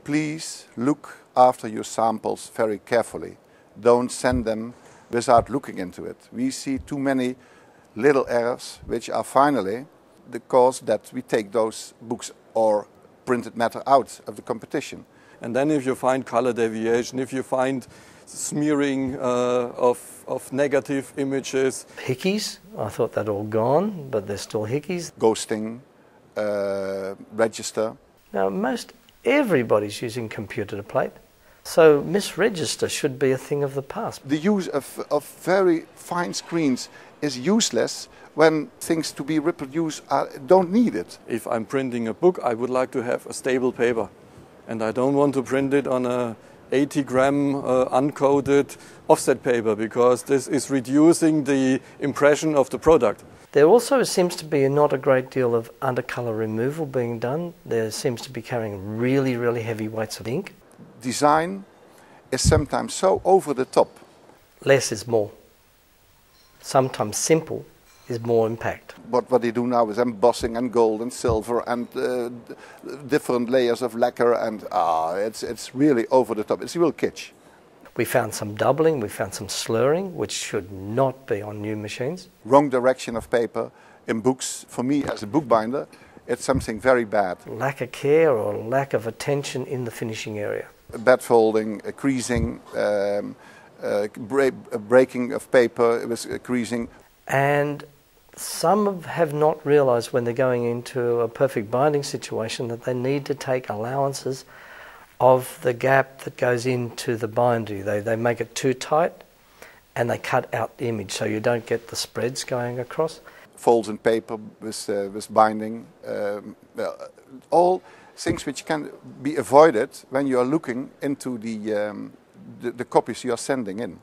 Please look after your samples very carefully. Don't send them without looking into it. We see too many little errors which are finally the cause that we take those books or printed matter out of the competition. And then if you find color deviation, if you find smearing of negative images. Hickeys, I thought they'd all gone, but there's still hickeys. Ghosting, register. Now most everybody's using computer to plate, so misregister should be a thing of the past. The use of very fine screens is useless when things to be reproduced don't need it. If I'm printing a book, I would like to have a stable paper. And I don't want to print it on a 80-gram uncoated offset paper, because this is reducing the impression of the product. There also seems to be not a great deal of undercolour removal being done. There seems to be carrying really, really heavy weights of ink. Design is sometimes so over the top. Less is more. Sometimes simple is more impact. What they do now is embossing and gold and silver and different layers of lacquer, and it's really over the top. It's real kitsch. We found some doubling, we found some slurring, which should not be on new machines. Wrong direction of paper in books. For me, as a bookbinder, it's something very bad. Lack of care or lack of attention in the finishing area. Bad folding, creasing, breaking of paper with creasing. And some have not realised when they're going into a perfect binding situation that they need to take allowances of the gap that goes into the bindery. They make it too tight and they cut out the image so you don't get the spreads going across. Folds in paper with binding, all things which can be avoided when you are looking into the copies you are sending in.